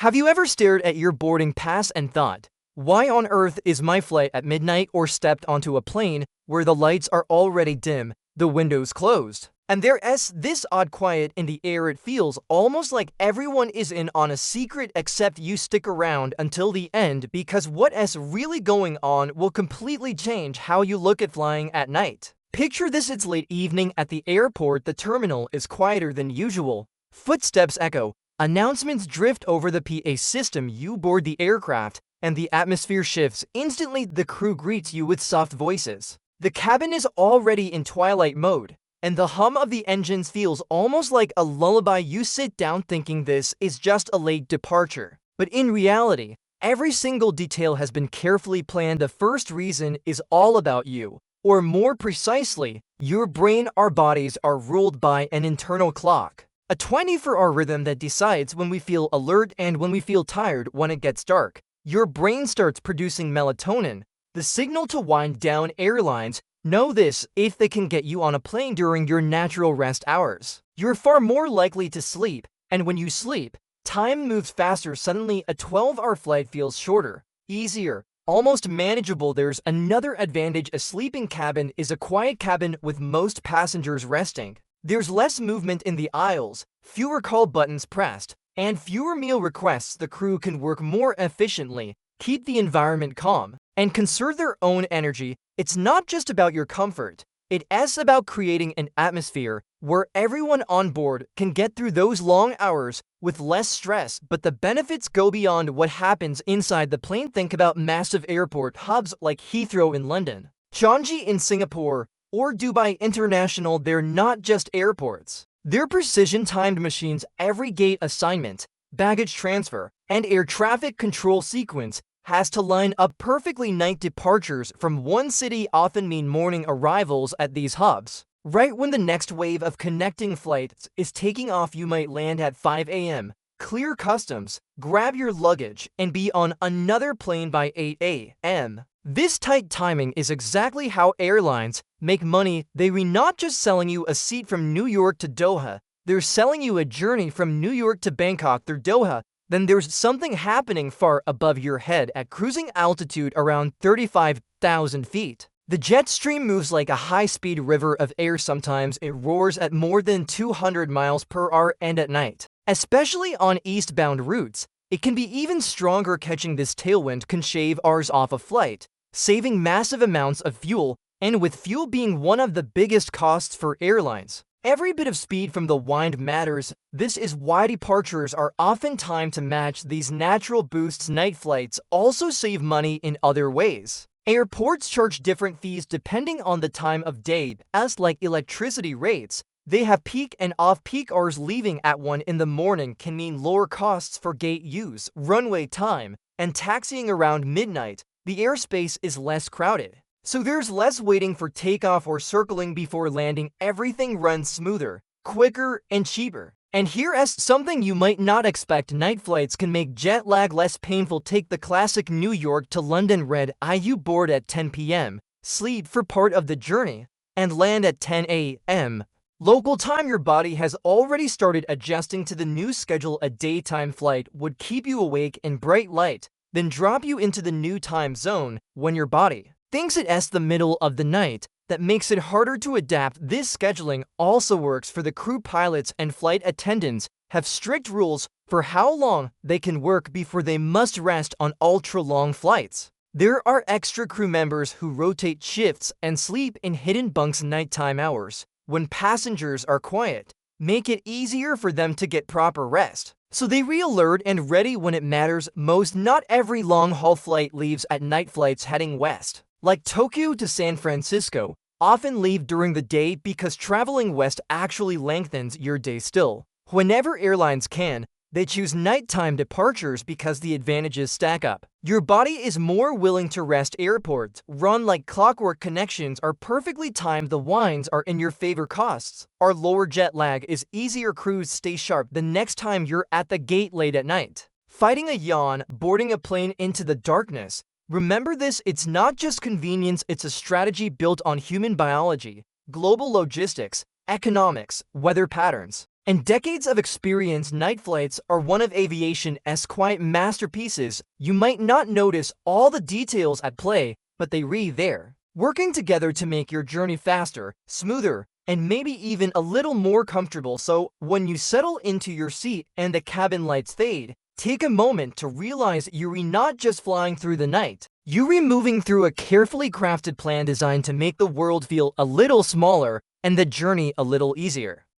Have you ever stared at your boarding pass and thought, why on earth is my flight at midnight, or stepped onto a plane where the lights are already dim, the windows closed, and there's this odd quiet in the air? It feels almost like everyone is in on a secret, except you stick around until the end because what's really going on will completely change how you look at flying at night. Picture this: it's late evening at the airport, the terminal is quieter than usual. Footsteps echo, announcements drift over the PA system, you board the aircraft, and the atmosphere shifts. Instantly, the crew greets you with soft voices. The cabin is already in twilight mode, and the hum of the engines feels almost like a lullaby. You sit down thinking this is just a late departure, but in reality, every single detail has been carefully planned. The first reason is all about you, or more precisely, your brain. Our bodies are ruled by an internal clock, a 24-hour rhythm that decides when we feel alert and when we feel tired. When it gets dark, your brain starts producing melatonin, the signal to wind down. Airlines know this. If they can get you on a plane during your natural rest hours, you're far more likely to sleep, and when you sleep, time moves faster. Suddenly, a 12-hour flight feels shorter, easier, almost manageable. There's another advantage: a sleeping cabin is a quiet cabin with most passengers resting. There's less movement in the aisles, fewer call buttons pressed, and fewer meal requests. The crew can work more efficiently, keep the environment calm, and conserve their own energy. It's not just about your comfort, it's about creating an atmosphere where everyone on board can get through those long hours with less stress. But the benefits go beyond what happens inside the plane. Think about massive airport hubs like Heathrow in London, Changi in Singapore, or Dubai International. They're not just airports, they're precision-timed machines. Every gate assignment, baggage transfer, and air traffic control sequence has to line up perfectly. Night departures from one city often mean morning arrivals at these hubs. Right when the next wave of connecting flights is taking off, you might land at 5 a.m., clear customs, grab your luggage, and be on another plane by 8 a.m. This tight timing is exactly how airlines make money. They're not just selling you a seat from New York to Doha, they're selling you a journey from New York to Bangkok through Doha. Then there's something happening far above your head. At cruising altitude around 35,000 feet, the jet stream moves like a high-speed river of air. Sometimes it roars at more than 200 miles per hour, and at night, especially on eastbound routes, it can be even stronger. Catching this tailwind can shave hours off a flight, saving massive amounts of fuel, and with fuel being one of the biggest costs for airlines, every bit of speed from the wind matters. This is why departures are often timed to match these natural boosts. Night flights also save money in other ways. Airports charge different fees depending on the time of day, as like electricity rates. They have peak and off-peak hours. Leaving at 1 in the morning can mean lower costs for gate use, runway time, and taxiing around midnight. The airspace is less crowded, so there's less waiting for takeoff or circling before landing. Everything runs smoother, quicker, and cheaper. And here's something you might not expect: night flights can make jet lag less painful. Take the classic New York to London red eye. You board at 10 p.m., sleep for part of the journey, and land at 10 a.m. local time. Your body has already started adjusting to the new schedule. A daytime flight would keep you awake in bright light, then drop you into the new time zone when your body thinks it's the middle of the night. That makes it harder to adapt. This scheduling also works for the crew. Pilots and flight attendants have strict rules for how long they can work before they must rest on ultra-long flights. There are extra crew members who rotate shifts and sleep in hidden bunks. Nighttime hours, when passengers are quiet, make it easier for them to get proper rest, so they re-alert and ready when it matters most. Not every long-haul flight leaves at night. Flights heading west, like Tokyo to San Francisco, often leave during the day because traveling west actually lengthens your day. Still, whenever airlines can, they choose nighttime departures because the advantages stack up. Your body is more willing to rest. Airports run like clockwork. Connections are perfectly timed. The winds are in your favor. Costs are lower. Jet lag is easier. Crews stay sharp the next time you're at the gate late at night, fighting a yawn, boarding a plane into the darkness. Remember this: it's not just convenience, it's a strategy built on human biology, global logistics, economics, weather patterns, And decades of experience, night flights are one of aviation's quiet masterpieces. You might not notice all the details at play, but they really there, working together to make your journey faster, smoother, and maybe even a little more comfortable. So when you settle into your seat and the cabin lights fade, take a moment to realize you're not just flying through the night. You're moving through a carefully crafted plan designed to make the world feel a little smaller and the journey a little easier.